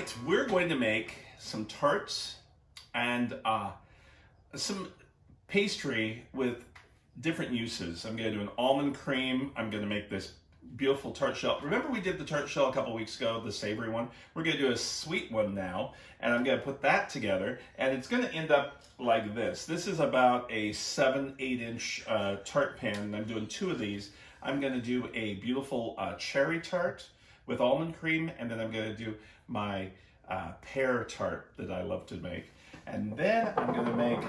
right, we're going to make some tarts and some pastry with different uses. I'm going to do an almond cream. I'm going to make this beautiful tart shell. Remember we did the tart shell a couple weeks ago, the savory one? We're going to do a sweet one now, and I'm going to put that together, and it's going to end up like this. This is about a 7-8 inch tart pan, and I'm doing 2 of these. I'm going to do a beautiful cherry tart with almond cream, and then I'm going to do my pear tart that I love to make. And then I'm going to make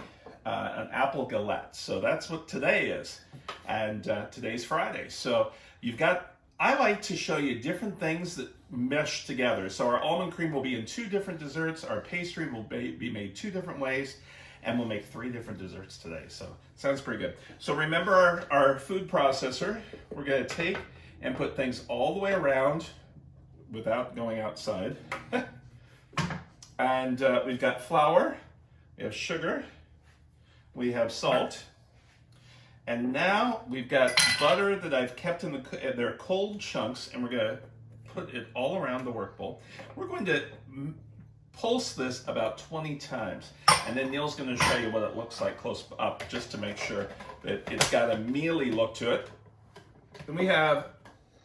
an apple galette. So that's what today is. And today's Friday. So you've got, I like to show you different things that mesh together. So our almond cream will be in 2 different desserts. Our pastry will be made 2 different ways. And we'll make 3 different desserts today. So sounds pretty good. So remember our food processor. We're going to take and put things all the way around without going outside. And we've got flour, we have sugar, we have salt, and now we've got butter that I've kept in they're cold chunks, and we're going to put it all around the work bowl. We're going to pulse this about 20 times, and then Neil's going to show you what it looks like close up, just to make sure that it's got a mealy look to it. Then we have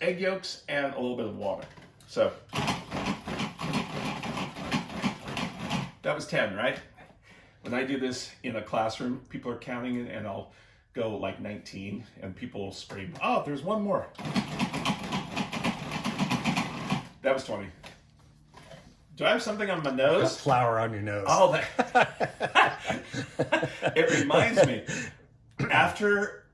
egg yolks and a little bit of water. So that was 10, right? When I do this in a classroom, people are counting it, and I'll go like 19, and people will scream, "Oh, there's one more." That was 20. Do I have something on my nose? Got flour on your nose. Oh, that. It reminds me, after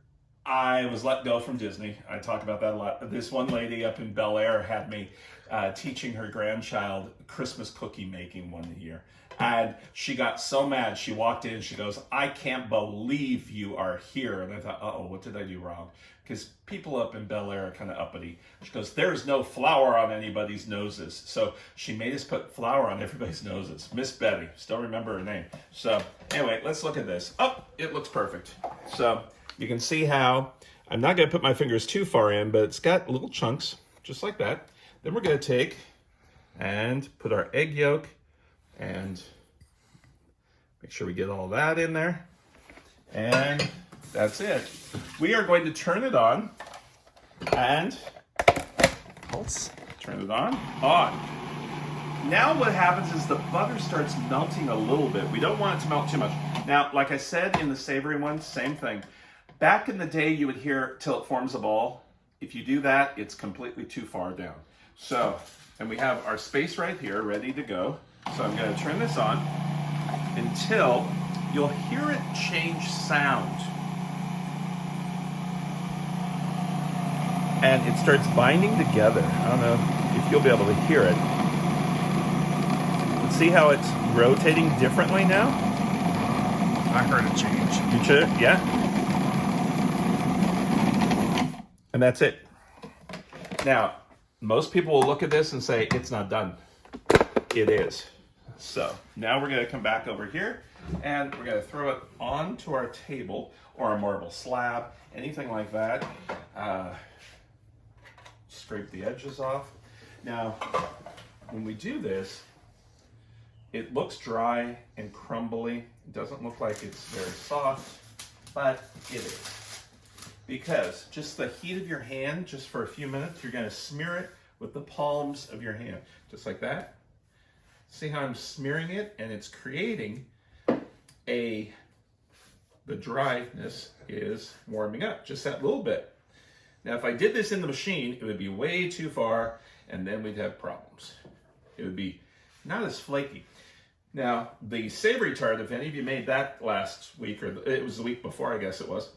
I was let go from Disney, I talk about that a lot. This one lady up in Bel Air had me teaching her grandchild Christmas cookie making one year. And she got so mad, she walked in and she goes, "I can't believe you are here." And I thought, uh-oh, what did I do wrong? Because people up in Bel Air are kind of uppity. She goes, "There's no flour on anybody's noses." So she made us put flour on everybody's noses. Miss Betty, still remember her name. So anyway, let's look at this. Oh, it looks perfect. So you can see how, I'm not going to put my fingers too far in, but it's got little chunks, just like that. Then we're going to take and put our egg yolk and make sure we get all that in there. And that's it. We are going to turn it on and Pulse. turn it on. Now what happens is the butter starts melting a little bit. We don't want it to melt too much. Now, like I said in the savory one, same thing. Back in the day, you would hear till it forms a ball. If you do that, it's completely too far down. So, and we have our space right here ready to go. So I'm going to turn this on until you'll hear it change sound. And it starts binding together. I don't know if you'll be able to hear it. See how it's rotating differently now? I heard it change. You should, yeah? And that's it. Now, most people will look at this and say, it's not done. It is. So now we're going to come back over here, and we're going to throw it onto our table or a marble slab, anything like that. Scrape the edges off. Now, when we do this, it looks dry and crumbly. It doesn't look like it's very soft, but it is. Because just the heat of your hand, just for a few minutes, you're going to smear it with the palms of your hand, just like that. See how I'm smearing it, and it's creating the dryness is warming up, just that little bit. Now, if I did this in the machine, it would be way too far, and then we'd have problems. It would be not as flaky. Now, the savory tart, if any of you made that last week, or it was the week before, I guess it was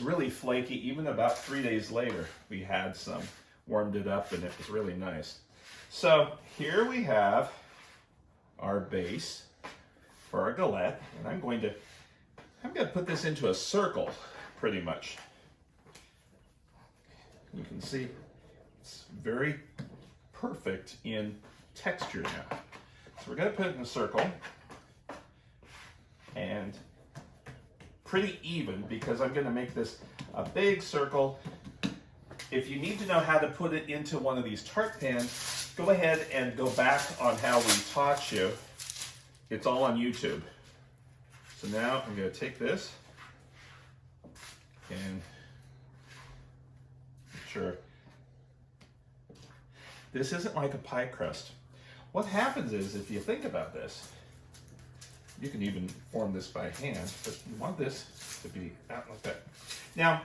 really flaky. Even about 3 days later, we had some, warmed it up, and it was really nice. So here we have our base for our galette, and I'm going to put this into a circle, pretty much. You can see it's very perfect in texture now. So we're going to put it in a circle, and pretty even, because I'm going to make this a big circle If you need to know how to put it into one of these tart pans, go ahead and go back on how we taught you. It's all on YouTube. So now I'm going to take this and make sure. This isn't like a pie crust. What happens is, if you think about this, you can even form this by hand, but you want this to be out like that. Now,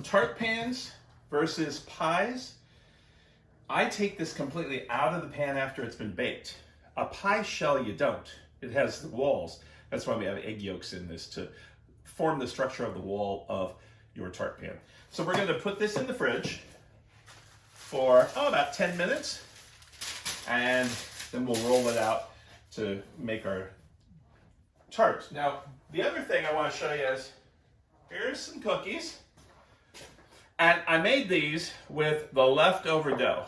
tart pans versus pies, I take this completely out of the pan after it's been baked. A pie shell, you don't. It has the walls. That's why we have egg yolks in this, to form the structure of the wall of your tart pan. So we're going to put this in the fridge for about 10 minutes, and then we'll roll it out to make our tarts. Now, the other thing I want to show you is, here's some cookies. And I made these with the leftover dough.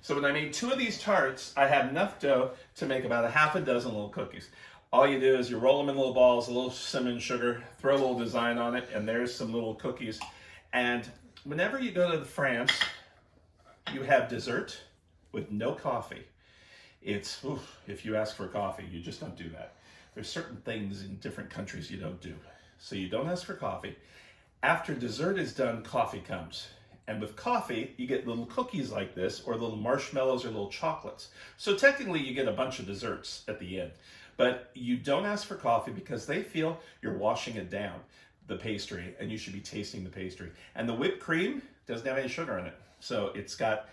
So when I made 2 of these tarts, I had enough dough to make about a half a dozen little cookies. All you do is you roll them in little balls, a little cinnamon sugar, throw a little design on it, and there's some little cookies. And whenever you go to France, you have dessert with no coffee. It's, if you ask for coffee, you just don't do that. There's certain things in different countries you don't do. So you don't ask for coffee. After dessert is done, coffee comes. And with coffee, you get little cookies like this, or little marshmallows or little chocolates. So technically you get a bunch of desserts at the end. But you don't ask for coffee because they feel you're washing it down, the pastry, and you should be tasting the pastry. And the whipped cream doesn't have any sugar in it. So it's got,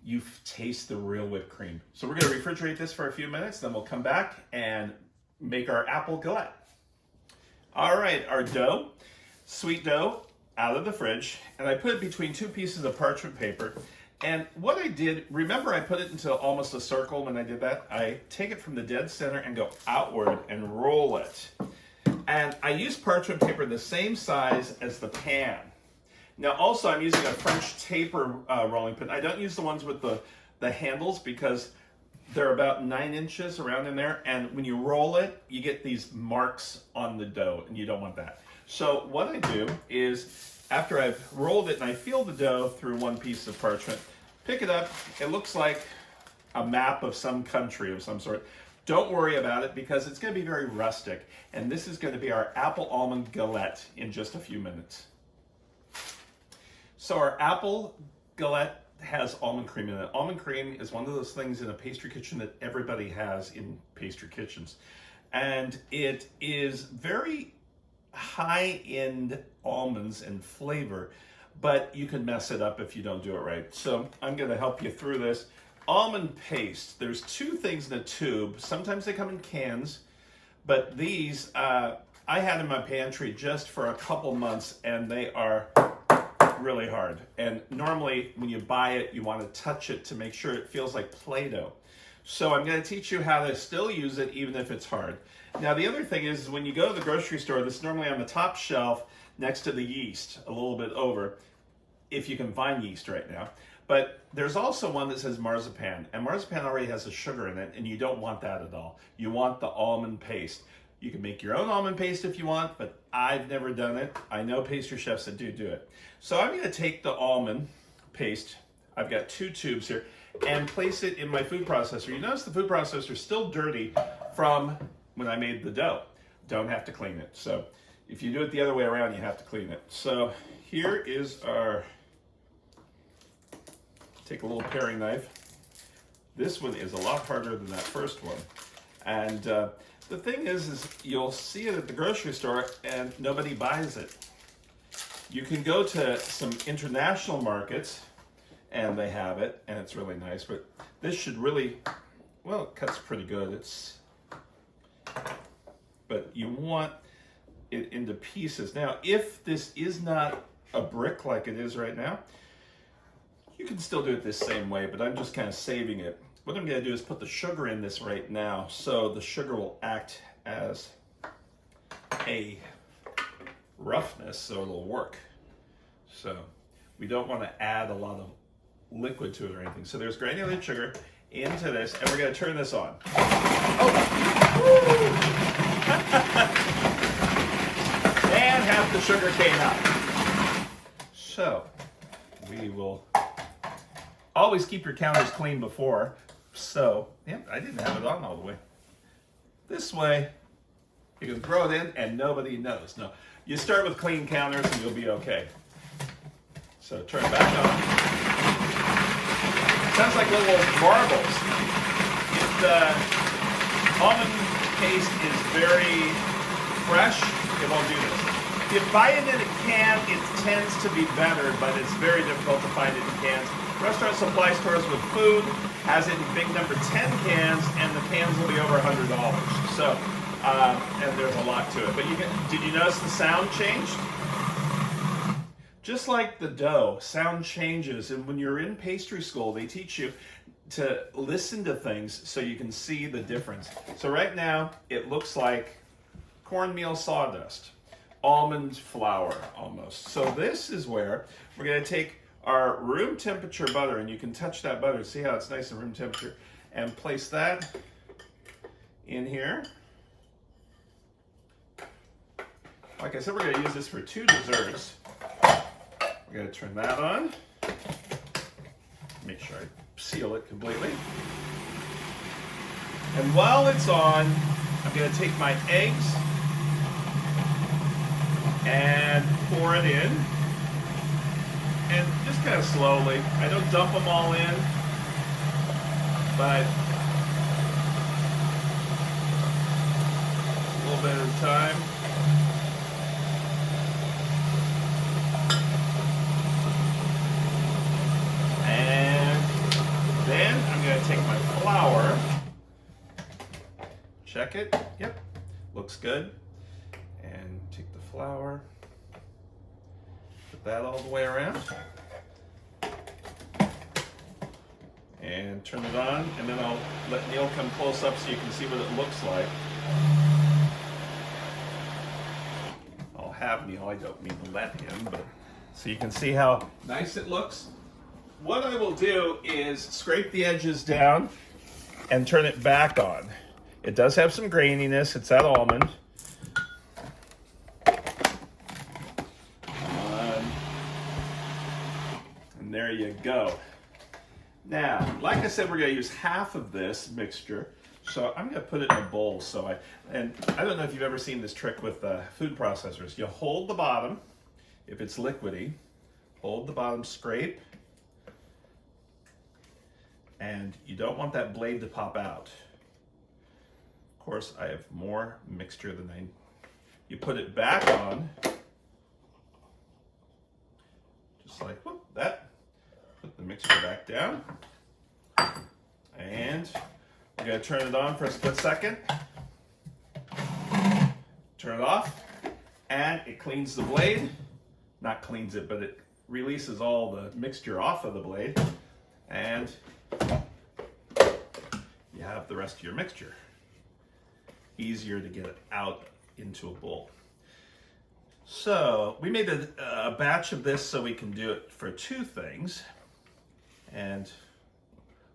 you taste the real whipped cream. So we're gonna refrigerate this for a few minutes, then we'll come back and make our apple galette. All right, our dough, sweet dough, out of the fridge, and I put it between 2 pieces of parchment paper. And what I did, remember I put it into almost a circle when I did that? I take it from the dead center and go outward and roll it. And I use parchment paper the same size as the pan. Now also I'm using a French taper rolling pin. I don't use the ones with the handles because they're about 9 inches around in there. And when you roll it, you get these marks on the dough and you don't want that. So what I do is, after I've rolled it and I feel the dough through one piece of parchment, pick it up. It looks like a map of some country of some sort. Don't worry about it because it's going to be very rustic. And this is going to be our apple almond galette in just a few minutes. So our apple galette has almond cream in it. Almond cream is one of those things in a pastry kitchen that everybody has in pastry kitchens. And it is very high-end almonds and flavor, but you can mess it up if you don't do it right. So I'm going to help you through this. Almond paste, there's 2 things in a tube. Sometimes they come in cans, but these I had in my pantry just for a couple months, and they are really hard. And normally when you buy it, you want to touch it to make sure it feels like Play-Doh. So I'm going to teach you how to still use it even if it's hard. Now the other thing is, when you go to the grocery store, this is normally on the top shelf next to the yeast, a little bit over, if you can find yeast right now. But there's also one that says marzipan, and marzipan already has the sugar in it, and you don't want that at all. You want the almond paste. You can make your own almond paste if you want, but I've never done it. I know pastry chefs that do it. So I'm going to take the almond paste, I've got 2 tubes here, and place it in my food processor. You notice the food processor is still dirty from when I made the dough. Don't have to clean it. So if you do it the other way around, you have to clean it. So here is our, take a little paring knife. This one is a lot harder than that first one. And the thing is you'll see it at the grocery store and nobody buys it. You can go to some international markets and they have it, and it's really nice, but this should really, well, it cuts pretty good. But you want it into pieces. Now, if this is not a brick like it is right now, you can still do it this same way, but I'm just kind of saving it. What I'm going to do is put the sugar in this right now, so the sugar will act as a roughness, so it'll work. So we don't want to add a lot of liquid to it or anything. So there's granulated sugar into this, and we're going to turn this on. Oh! And half the sugar came out. So we will always keep your counters clean before. So, yeah, I didn't have it on all the way. This way, you can throw it in and nobody knows. No, you start with clean counters and you'll be okay. So turn it back on. Sounds like little marbles. The almond paste is very fresh. It won't do this. If you buy it in a can, it tends to be better, but it's very difficult to find it in cans. Restaurant supply stores with food has it in big number 10 cans, and the cans will be over $100. So, and there's a lot to it. But did you notice the sound changed? Just like the dough, sound changes. And when you're in pastry school, they teach you to listen to things so you can see the difference. So right now, it looks like cornmeal sawdust, almond flour almost. So this is where we're going to take our room temperature butter, and you can touch that butter, see how it's nice and room temperature, and place that in here. Like I said, we're going to use this for 2 desserts. We're going to turn that on. Make sure I seal it completely. And while it's on, I'm going to take my eggs and pour it in. And just kind of slowly. I don't dump them all in, but a little bit at a time. And then I'm going to take my flour. Check it. Yep. Looks good. And take the flour. Put that all the way around. And turn it on, and then I'll let Neil come close up so you can see what it looks like. I'll have Neil, I don't mean to let him, but so you can see how nice it looks. What I will do is scrape the edges down and turn it back on. It does have some graininess, it's that almond. And there you go. Now, like I said, we're going to use half of this mixture. So I'm going to put it in a bowl. And I don't know if you've ever seen this trick with food processors. You hold the bottom, if it's liquidy, hold the bottom, scrape, and you don't want that blade to pop out. Of course, I have more mixture than I. You put it back on, just like whoop, that. Put the mixture back down, and we're going to turn it on for a split second. Turn it off, and it cleans the blade. Not cleans it, but it releases all the mixture off of the blade, and you have the rest of your mixture. Easier to get it out into a bowl. So we made a batch of this so we can do it for 2 things. And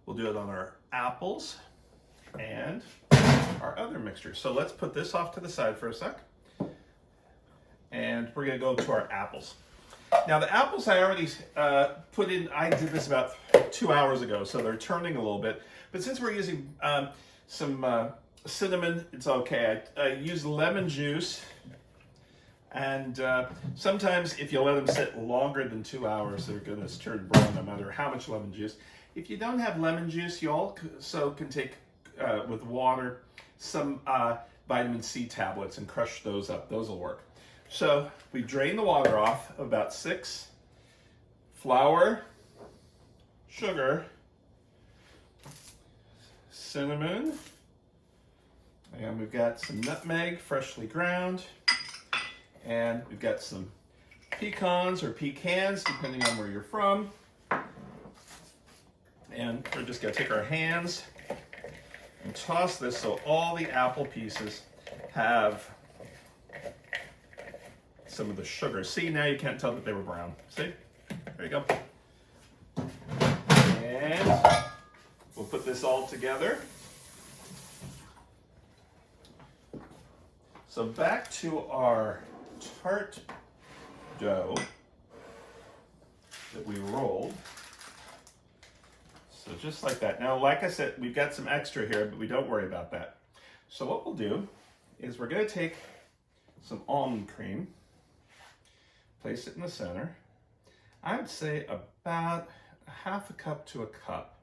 we'll do it on our apples and our other mixture. So let's put this off to the side for a sec. And we're going to go to our apples. Now the apples I already put in, I did this about 2 hours ago, so they're turning a little bit. But since we're using some cinnamon, it's okay. I use lemon juice. And sometimes if you let them sit longer than 2 hours, they're going to turn brown no matter how much lemon juice. If you don't have lemon juice, you also can take, with water, some vitamin C tablets and crush those up. Those will work. So we drain the water off, about 6, flour, sugar, cinnamon, and we've got some nutmeg, freshly ground. And we've got some pecans or pecans, depending on where you're from. And we're just going to take our hands and toss this so all the apple pieces have some of the sugar. See, now you can't tell that they were brown. See? There you go. And we'll put this all together. So back to our tart dough. that we rolled. So just like that. Now, like I said, we've got some extra here, but we don't worry about that. So what we'll do is we're going to take some almond cream, place it in the center. I would say about a half a cup to a cup.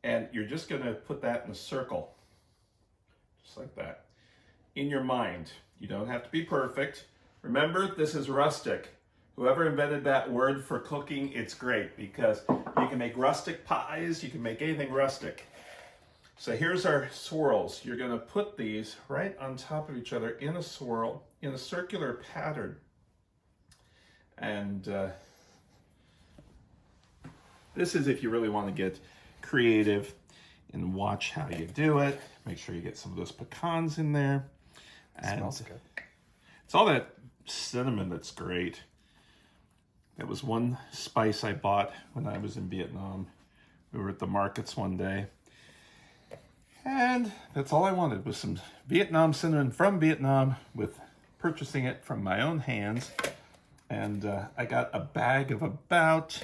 And you're just going to put that in a circle, just like that. In your mind, you don't have to be perfect. Remember, this is rustic. Whoever invented that word for cooking, it's great because you can make rustic pies, you can make anything rustic. So here's our swirls. You're going to put these right on top of each other in a swirl, in a circular pattern. And this is if you really want to get creative and watch how you do it. Make sure you get some of those pecans in there. It smells good. It's all that cinnamon that's great. That was one spice I bought when I was in Vietnam. We were at the markets one day. And that's all I wanted was some Vietnam cinnamon from Vietnam with purchasing it from my own hands. And I got a bag of about,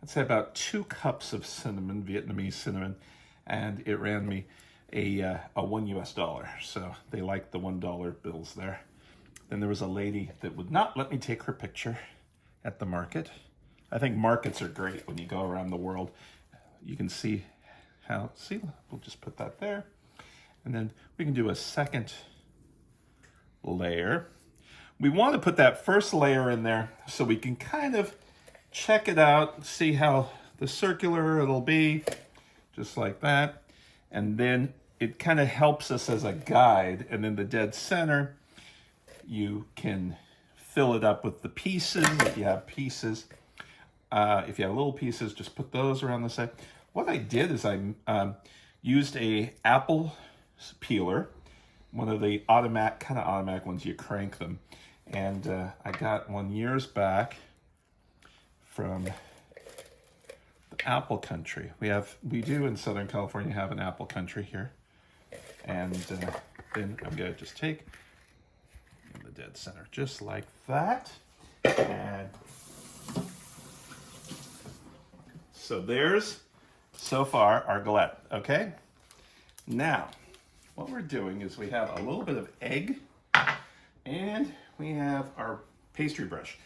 I'd say about 2 cups of cinnamon, Vietnamese cinnamon. And it ran me a $1 US. So they liked the $1 bills there. Then there was a lady that would not let me take her picture at the market. I think markets are great when you go around the world. You can see how, see, we'll just put that there. And then we can do a second layer. We want to put that first layer in there so we can kind of check it out, see how the circular it'll be, just like that. And then it kind of helps us as a guide. And in the dead center, you can fill it up with the pieces, if you have pieces. If you have little pieces, just put those around the side. What I did is I used a apple peeler, one of the automatic ones, you crank them. And I got one years back from the apple country. We do in Southern California have an apple country here. And then I'm gonna just take in the dead center, just like that. And so there's, so far, our galette, okay? Now, what we're doing is we have a little bit of egg, and we have our pastry brush.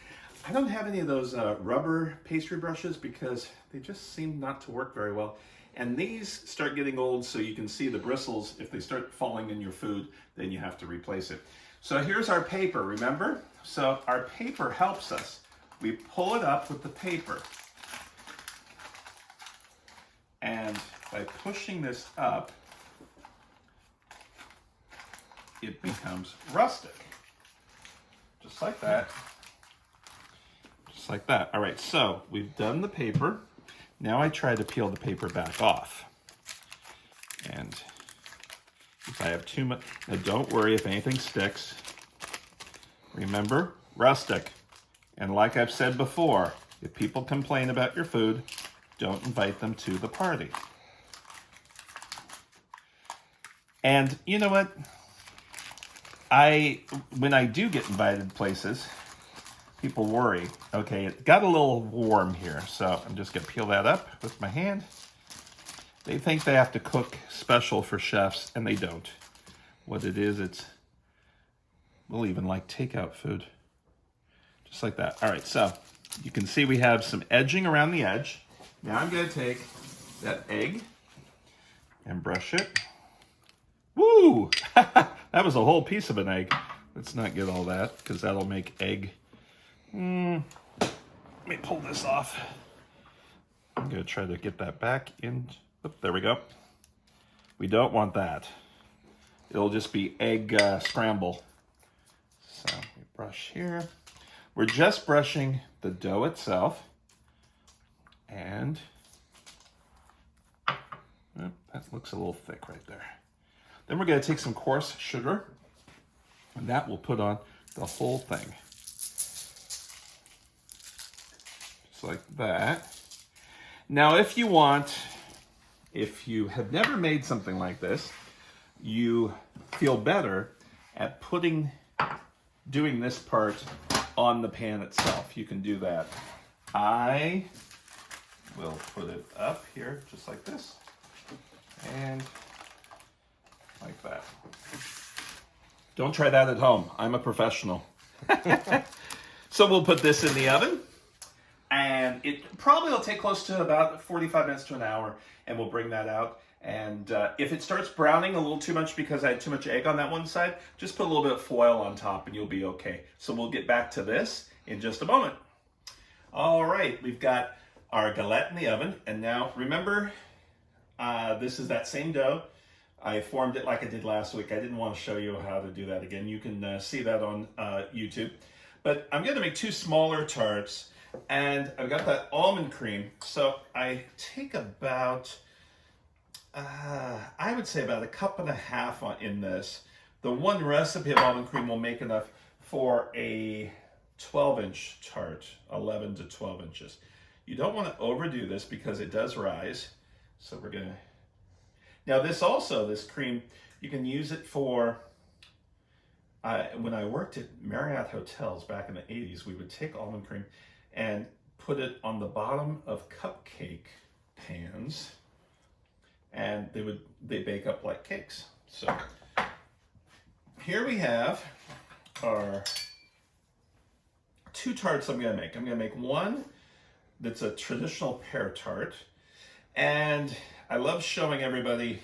I don't have any of those rubber pastry brushes because they just seem not to work very well. And these start getting old, so you can see the bristles. If they start falling in your food, then you have to replace it. So here's our paper, remember? So our paper helps us. We pull it up with the paper. And by pushing this up, it becomes rustic. Just like that. Just like that. All right, so we've done the paper. Now I try to peel the paper back off. And if I have too much, now don't worry if anything sticks. Remember, rustic. And like I've said before, if people complain about your food, don't invite them to the party. And you know what? When I do get invited places, people worry. Okay, it got a little warm here, so I'm just gonna peel that up with my hand. They think they have to cook special for chefs, and they don't. What it is, we'll even like takeout food. Just like that. All right, so you can see we have some edging around the edge. Now I'm gonna take that egg and brush it. Woo! That was a whole piece of an egg. Let's not get all that, because that'll make egg. Let me pull this off. I'm gonna try to get that back in. Oop, there we go. We don't want that. It'll just be egg scramble. So we brush here. We're just brushing the dough itself. And that looks a little thick right there. Then we're going to take some coarse sugar, and that will put on the whole thing. Just like that. Now, if you have never made something like this, you feel better at doing this part on the pan itself. You can do that. I will put it up here just like this and like that. Don't try that at home. I'm a professional. So we'll put this in the oven, and it probably will take close to about 45 minutes to an hour, and we'll bring that out. And if it starts browning a little too much because I had too much egg on that one side, just put a little bit of foil on top and you'll be okay. So we'll get back to this in just a moment. All right, we've got our galette in the oven, and now remember, this is that same dough. I formed it like I did last week. I didn't want to show you how to do that again. You can see that on YouTube. But I'm going to make 2 smaller tarts, and I've got that almond cream. So I take about, I would say about 1.5 cups in this. The one recipe of almond cream will make enough for a 12-inch tart, 11 to 12 inches. You don't want to overdo this because it does rise. So we're going to... Now this cream, you can use it for... when I worked at Marriott hotels back in the 80s, we would take almond cream and put it on the bottom of cupcake pans, and they bake up like cakes. So here we have our 2 tarts I'm going to make. I'm going to make one that's a traditional pear tart, and I love showing everybody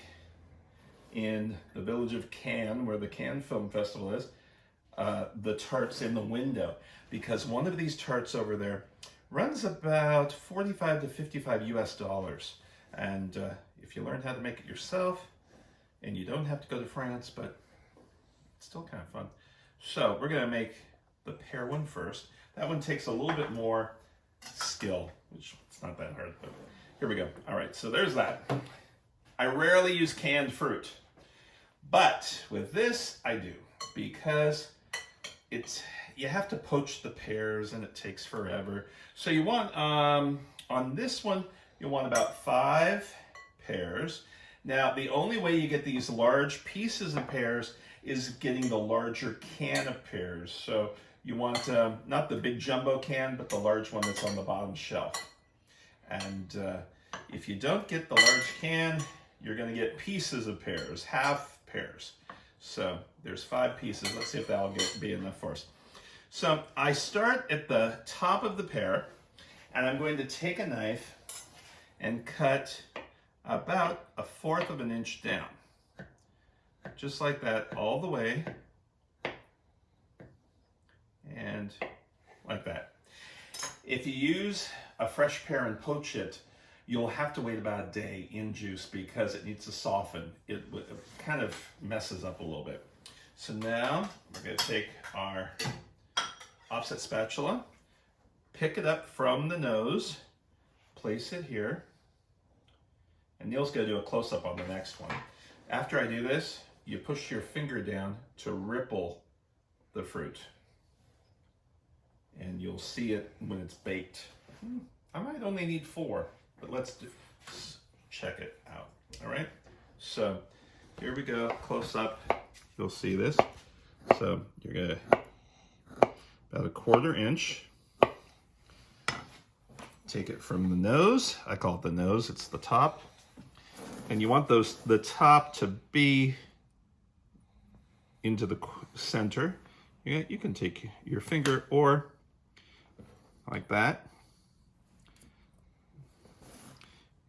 in the village of Cannes, where the Cannes Film Festival is, the tarts in the window, because one of these tarts over there runs about 45 to 55 US dollars. And if you learn how to make it yourself, and you don't have to go to France, but it's still kind of fun. So we're gonna make the pear one first. That one takes a little bit more skill, which it's not that hard, but here we go. All right, so there's that. I rarely use canned fruit, but with this I do, because you have to poach the pears and it takes forever. So you want, on this one, you want about 5 pears. Now, the only way you get these large pieces of pears is getting the larger can of pears. So you want, not the big jumbo can, but the large one that's on the bottom shelf. And if you don't get the large can, you're gonna get pieces of pears, half pears. So there's 5 pieces. Let's see if that'll be enough for us. So I start at the top of the pear, and I'm going to take a knife and cut about 1/4 of an inch down. Just like that, all the way, and like that. If you use a fresh pear and poach it, you'll have to wait about a day in juice because it needs to soften. It kind of messes up a little bit. So now we're going to take our offset spatula, pick it up from the nose, place it here, and Neil's going to do a close-up on the next one. After I do this, you push your finger down to ripple the fruit, and you'll see it when it's baked. I might only need 4. But let's check it out. All right, so here we go, close up. You'll see this. So you're gonna about 1/4 inch. Take it from the nose. I call it the nose. It's the top, and you want the top to be into the center. You can take your finger or like that.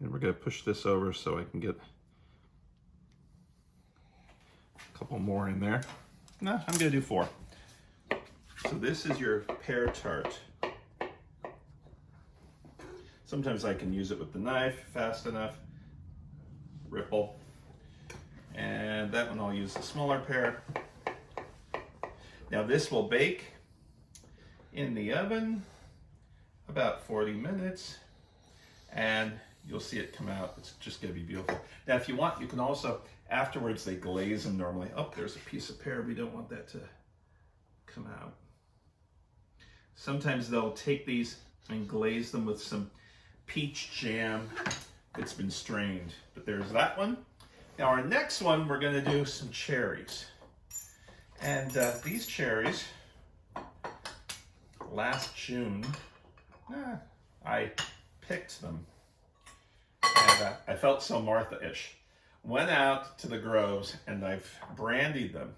And we're going to push this over so I can get a couple more in there. No, I'm going to do 4. So this is your pear tart. Sometimes I can use it with the knife fast enough. Ripple. And that one I'll use the smaller pear. Now this will bake in the oven about 40 minutes. And you'll see it come out. It's just going to be beautiful. Now, if you want, you can also, afterwards, they glaze them normally. Oh, there's a piece of pear. We don't want that to come out. Sometimes they'll take these and glaze them with some peach jam that's been strained. But there's that one. Now, our next one, we're going to do some cherries. And these cherries, last June, I picked them, and I felt so Martha-ish. Went out to the groves and I've brandied them.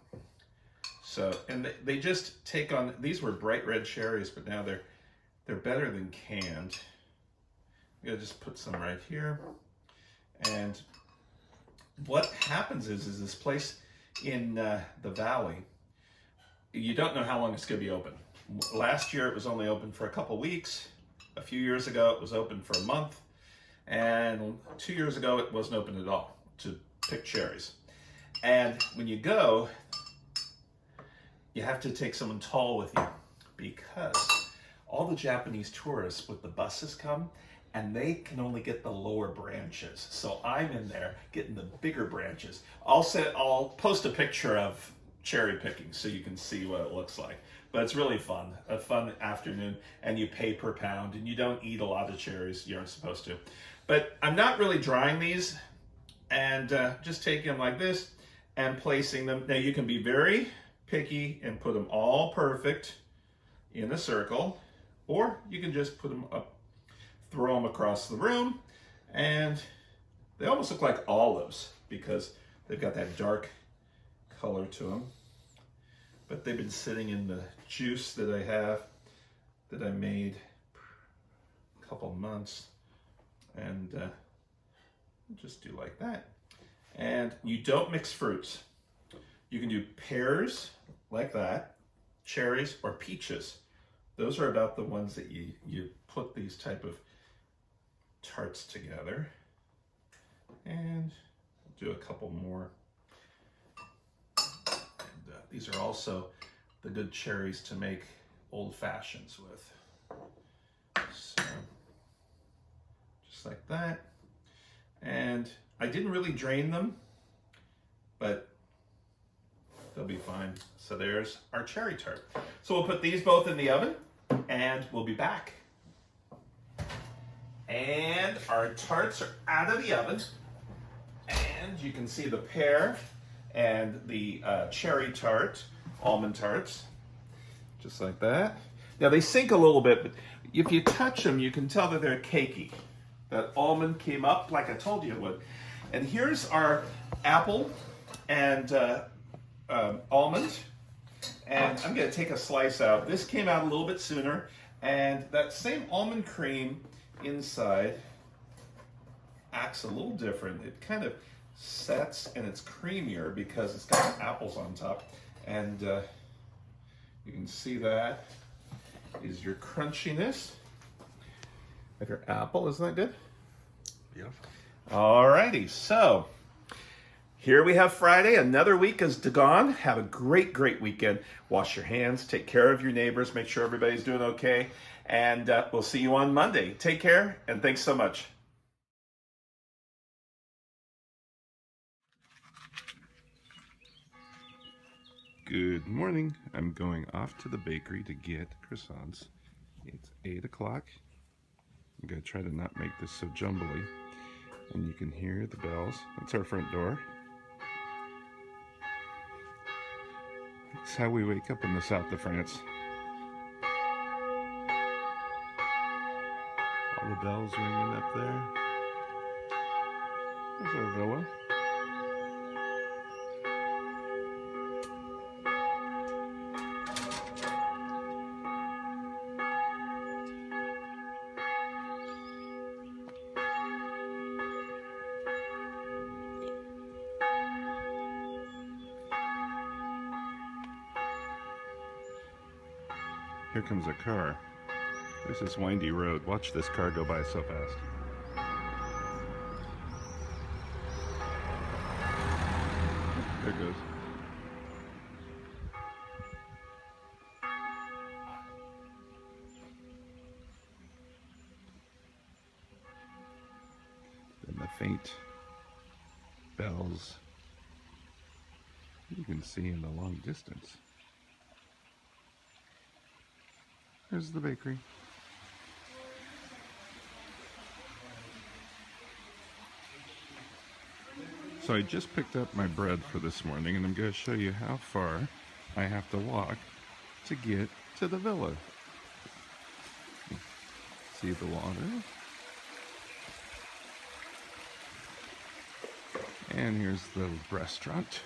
So, and they just take on, these were bright red cherries, but now they're better than canned. I'm gonna just put some right here. And what happens is this place in the valley, you don't know how long it's gonna be open. Last year it was only open for a couple weeks. A few years ago it was open for a month. And 2 years ago it wasn't open at all to pick cherries. And when you go, you have to take someone tall with you, because all the Japanese tourists with the buses come and they can only get the lower branches. So I'm in there getting the bigger branches. I'll post a picture of cherry picking so you can see what it looks like. But it's really fun, a fun afternoon, and you pay per pound, and you don't eat a lot of cherries. You aren't supposed to. But I'm not really drying these, and just taking them like this and placing them. Now you can be very picky and put them all perfect in a circle, or you can just put them up, throw them across the room, and they almost look like olives because they've got that dark color to them. But they've been sitting in the juice that I made a couple months, and just do like that. And you don't mix fruits. You can do pears like that, cherries, or peaches. Those are about the ones that you put these type of tarts together. And do a couple more. And these are also the good cherries to make old fashions with. So, just like that. And I didn't really drain them, but they'll be fine. So there's our cherry tart. So we'll put these both in the oven and we'll be back. And our tarts are out of the oven. And you can see the pear and the cherry tart, almond tarts, just like that. Now they sink a little bit, but if you touch them, you can tell that they're cakey. That almond came up like I told you it would. And here's our apple and almond. And I'm gonna take a slice out. This came out a little bit sooner, and that same almond cream inside acts a little different. It kind of sets and it's creamier because it's got apples on top. And you can see that is your crunchiness of your apple. Isn't that good? Beautiful. Alrighty, so here we have Friday. Another week is gone. Have a great, great weekend. Wash your hands. Take care of your neighbors. Make sure everybody's doing okay. And we'll see you on Monday. Take care, and thanks so much. Good morning. I'm going off to the bakery to get croissants. It's 8 o'clock. I'm going to try to not make this so jumbly. And you can hear the bells. That's our front door. That's how we wake up in the south of France. All the bells ringing up there. There's our villa. Here comes a car. This is windy road. Watch this car go by so fast. There it goes. Then the faint bells you can see in the long distance. There's the bakery. So I just picked up my bread for this morning, and I'm going to show you how far I have to walk to get to the villa. See see the water. And here's the restaurant.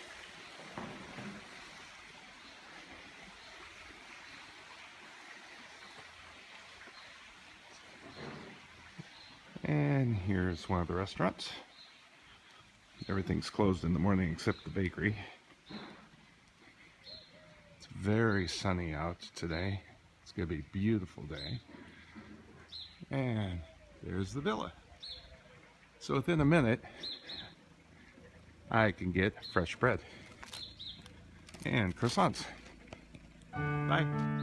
And here's one of the restaurants. Everything's closed in the morning except the bakery. It's very sunny out today. It's going to be a beautiful day. And there's the villa. So within a minute, I can get fresh bread and croissants. Bye.